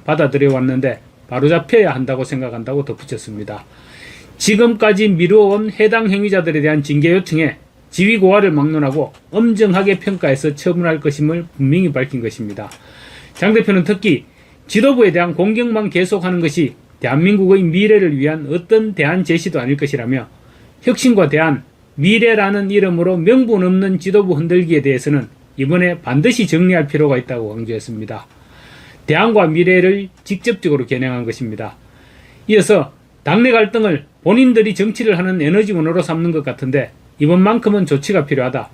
받아들여 왔는데 바로잡혀야 한다고 생각한다고 덧붙였습니다. 지금까지 미뤄온 해당 행위자들에 대한 징계 요청에 지위 고하를 막론하고 엄정하게 평가해서 처분할 것임을 분명히 밝힌 것입니다. 장 대표는 특히 지도부에 대한 공격만 계속하는 것이 대한민국의 미래를 위한 어떤 대안 제시도 아닐 것이라며 혁신과 대안, 미래라는 이름으로 명분 없는 지도부 흔들기에 대해서는 이번에 반드시 정리할 필요가 있다고 강조했습니다. 대안과 미래를 직접적으로 겨냥한 것입니다. 이어서 당내 갈등을 본인들이 정치를 하는 에너지원으로 삼는 것 같은데 이번만큼은 조치가 필요하다.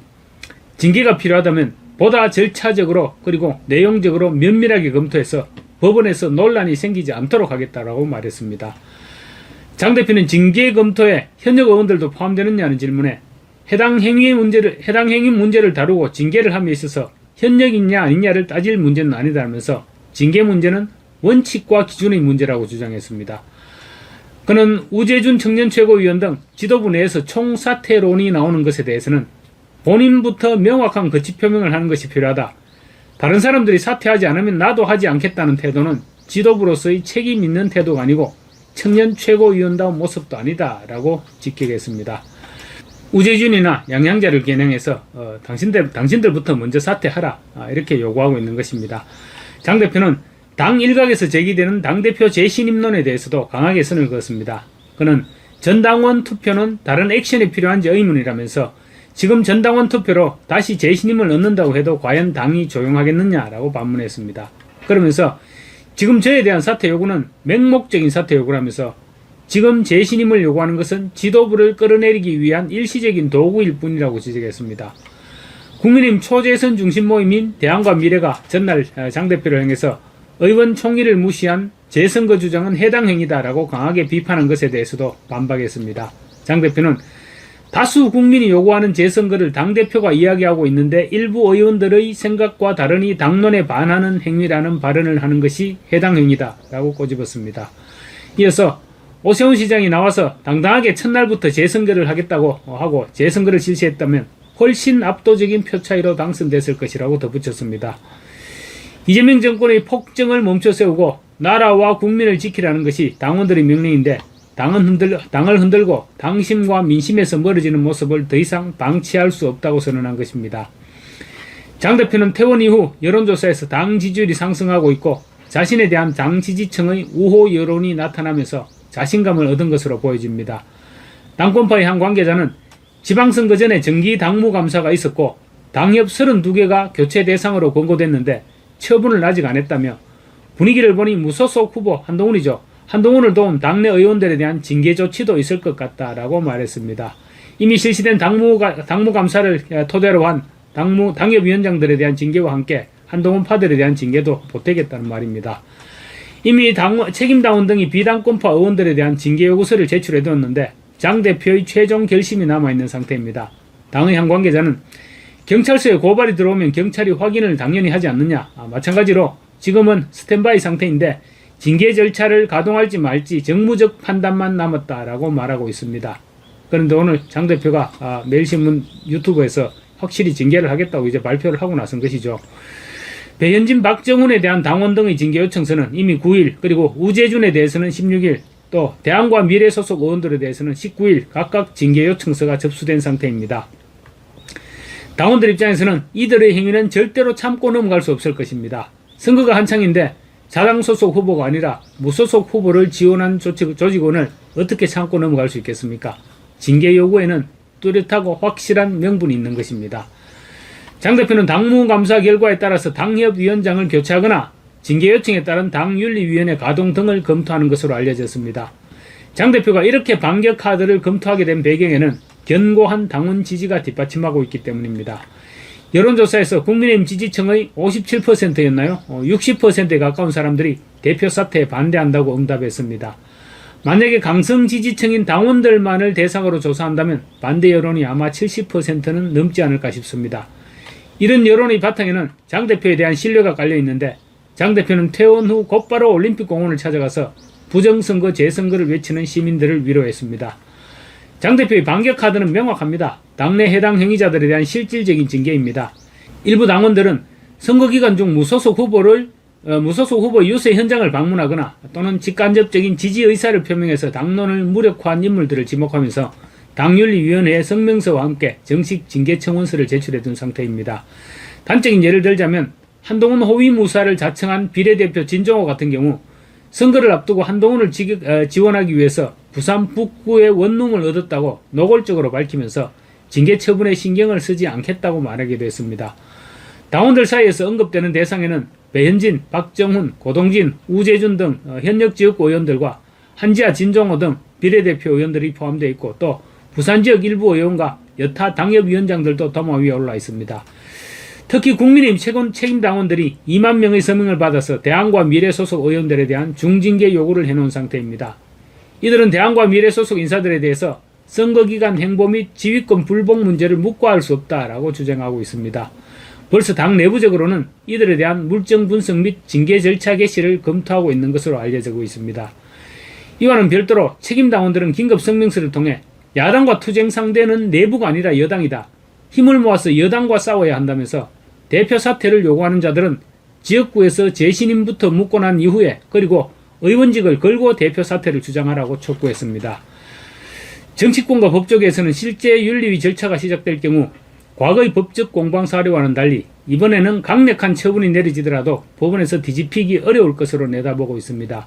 징계가 필요하다면 보다 절차적으로 그리고 내용적으로 면밀하게 검토해서 법원에서 논란이 생기지 않도록 하겠다라고 말했습니다. 장 대표는 징계 검토에 현역 의원들도 포함되느냐는 질문에 해당 행위 문제를 다루고 징계를 함에 있어서 현역이냐 아니냐를 따질 문제는 아니다라면서 징계 문제는 원칙과 기준의 문제라고 주장했습니다. 그는 우재준 청년최고위원 등 지도부 내에서 총사퇴론이 나오는 것에 대해서는 본인부터 명확한 거취 표명을 하는 것이 필요하다. 다른 사람들이 사퇴하지 않으면 나도 하지 않겠다는 태도는 지도부로서의 책임 있는 태도가 아니고 청년 최고위원다운 모습도 아니다 라고 직격했습니다. 우재준이나 양양자를 겨냥해서 당신들부터 먼저 사퇴하라 이렇게 요구하고 있는 것입니다. 장 대표는 당 일각에서 제기되는 당대표 재신임론에 대해서도 강하게 선을 그었습니다. 그는 전당원 투표는 다른 액션이 필요한지 의문이라면서 지금 전당원 투표로 다시 재신임을 얻는다고 해도 과연 당이 조용하겠느냐라고 반문했습니다. 그러면서 지금 저에 대한 사퇴 요구는 맹목적인 사퇴 요구라면서 지금 재신임을 요구하는 것은 지도부를 끌어내리기 위한 일시적인 도구일 뿐이라고 지적했습니다. 국민의힘 초재선 중심 모임인 대안과 미래가 전날 장 대표를 향해서 의원 총리를 무시한 재선거 주장은 해당 행위다라고 강하게 비판한 것에 대해서도 반박했습니다. 장 대표는 다수 국민이 요구하는 재선거를 당대표가 이야기하고 있는데 일부 의원들의 생각과 다르니 당론에 반하는 행위라는 발언을 하는 것이 해당 행위다라고 꼬집었습니다. 이어서 오세훈 시장이 나와서 당당하게 첫날부터 재선거를 하겠다고 하고 재선거를 실시했다면 훨씬 압도적인 표 차이로 당선됐을 것이라고 덧붙였습니다. 이재명 정권의 폭정을 멈춰세우고 나라와 국민을 지키라는 것이 당원들의 명령인데 당을 흔들고 당심과 민심에서 멀어지는 모습을 더 이상 방치할 수 없다고 선언한 것입니다. 장 대표는 퇴원 이후 여론조사에서 당 지지율이 상승하고 있고 자신에 대한 당 지지층의 우호 여론이 나타나면서 자신감을 얻은 것으로 보여집니다. 당권파의 한 관계자는 지방선거 전에 정기 당무감사가 있었고 당협 32개가 교체 대상으로 권고됐는데 처분을 아직 안 했다며 분위기를 보니 무소속 후보 한동훈을 도운 당내 의원들에 대한 징계 조치도 있을 것 같다라고 말했습니다. 이미 실시된 당무감사를 토대로 한 당협위원장들에 대한 징계와 함께 한동훈 파들에 대한 징계도 보태겠다는 말입니다. 이미 책임당원 등이 비당권파 의원들에 대한 징계 요구서를 제출해두었는데 장 대표의 최종 결심이 남아있는 상태입니다. 당의 한 관계자는 경찰서에 고발이 들어오면 경찰이 확인을 당연히 하지 않느냐. 마찬가지로 지금은 스탠바이 상태인데 징계 절차를 가동할지 말지 정무적 판단만 남았다라고 말하고 있습니다. 그런데 오늘 장 대표가 매일신문 유튜브에서 확실히 징계를 하겠다고 이제 발표를 하고 나선 것이죠. 배현진, 박정훈에 대한 당원 등의 징계 요청서는 이미 9일, 그리고 우재준에 대해서는 16일, 또 대안과 미래 소속 의원들에 대해서는 19일 각각 징계 요청서가 접수된 상태입니다. 당원들 입장에서는 이들의 행위는 절대로 참고 넘어갈 수 없을 것입니다. 선거가 한창인데 자당 소속 후보가 아니라 무소속 후보를 지원한 조직원을 어떻게 참고 넘어갈 수 있겠습니까? 징계 요구에는 뚜렷하고 확실한 명분이 있는 것입니다. 장 대표는 당무감사 결과에 따라서 당협위원장을 교체하거나 징계 요청에 따른 당윤리위원회 가동 등을 검토하는 것으로 알려졌습니다. 장 대표가 이렇게 반격 카드를 검토하게 된 배경에는 견고한 당원 지지가 뒷받침하고 있기 때문입니다. 여론조사에서 국민의힘 지지층의 57%였나요? 60%에 가까운 사람들이 대표 사퇴에 반대한다고 응답했습니다. 만약에 강성 지지층인 당원들만을 대상으로 조사한다면 반대 여론이 아마 70%는 넘지 않을까 싶습니다. 이런 여론의 바탕에는 장 대표에 대한 신뢰가 깔려 있는데 장 대표는 퇴원 후 곧바로 올림픽공원을 찾아가서 부정선거 재선거를 외치는 시민들을 위로했습니다. 장 대표의 반격 카드는 명확합니다. 당내 해당 행위자들에 대한 실질적인 징계입니다. 일부 당원들은 선거 기간 중 무소속 후보를 무소속 후보 유세 현장을 방문하거나 또는 직간접적인 지지 의사를 표명해서 당론을 무력화한 인물들을 지목하면서 당윤리위원회에 성명서와 함께 정식 징계청원서를 제출해둔 상태입니다. 단적인 예를 들자면 한동훈 호위무사를 자청한 비례대표 진종호 같은 경우 선거를 앞두고 한동훈을 지원하기 위해서 부산 북구의 원룸을 얻었다고 노골적으로 밝히면서 징계 처분에 신경을 쓰지 않겠다고 말하기도 했습니다. 당원들 사이에서 언급되는 대상에는 배현진, 박정훈, 고동진, 우재준 등 현역 지역구 의원들과 한지아, 진종호 등 비례대표 의원들이 포함되어 있고 또 부산 지역 일부 의원과 여타 당협위원장들도 도마 위에 올라 있습니다. 특히 국민의힘 최고 책임 당원들이 2만 명의 서명을 받아서 대한과 미래 소속 의원들에 대한 중징계 요구를 해놓은 상태입니다. 이들은 대한과 미래 소속 인사들에 대해서 선거기간 행보 및 지휘권 불복 문제를 묵과할 수 없다라고 주장하고 있습니다. 벌써 당 내부적으로는 이들에 대한 물증 분석 및 징계 절차 개시를 검토하고 있는 것으로 알려지고 있습니다. 이와는 별도로 책임 당원들은 긴급 성명서를 통해 야당과 투쟁 상대는 내부가 아니라 여당이다. 힘을 모아서 여당과 싸워야 한다면서 대표 사퇴를 요구하는 자들은 지역구에서 재신임부터 묻고 난 이후에 그리고 의원직을 걸고 대표 사퇴를 주장하라고 촉구했습니다. 정치권과 법조계에서는 실제 윤리위 절차가 시작될 경우 과거의 법적 공방 사례와는 달리 이번에는 강력한 처분이 내려지더라도 법원에서 뒤집히기 어려울 것으로 내다보고 있습니다.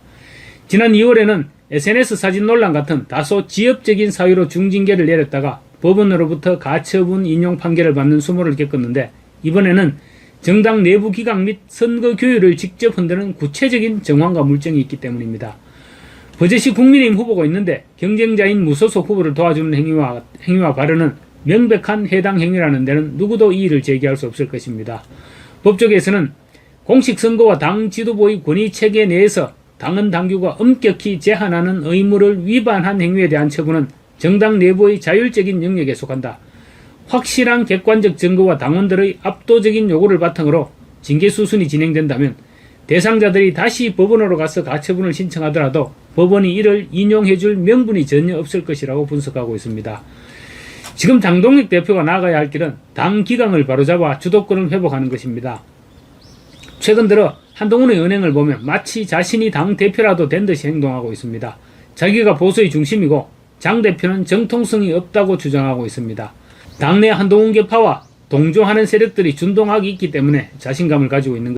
지난 2월에는 SNS 사진 논란 같은 다소 지엽적인 사유로 중징계를 내렸다가 법원으로부터 가처분 인용 판결을 받는 수모를 겪었는데 이번에는 정당 내부 기강 및 선거 규율을 직접 흔드는 구체적인 정황과 물증이 있기 때문입니다. 버젓이 국민의힘 후보가 있는데 경쟁자인 무소속 후보를 도와주는 행위와 발언은 명백한 해당 행위라는 데는 누구도 이의를 제기할 수 없을 것입니다. 법조계에서는 공식 선거와 당 지도부의 권위 체계 내에서 당헌 당규가 엄격히 제한하는 의무를 위반한 행위에 대한 처분은 정당 내부의 자율적인 영역에 속한다. 확실한 객관적 증거와 당원들의 압도적인 요구를 바탕으로 징계 수순이 진행된다면 대상자들이 다시 법원으로 가서 가처분을 신청하더라도 법원이 이를 인용해줄 명분이 전혀 없을 것이라고 분석하고 있습니다. 지금 장동익 대표가 나아가야 할 길은 당 기강을 바로잡아 주도권을 회복하는 것입니다. 최근 들어 한동훈의 은행을 보면 마치 자신이 당 대표라도 된 듯이 행동하고 있습니다. 자기가 보수의 중심이고 장 대표는 정통성이 없다고 주장하고 있습니다. 당내 한동훈 계파와 동조하는 세력들이 준동하기 있기 때문에 자신감을 가지고 있는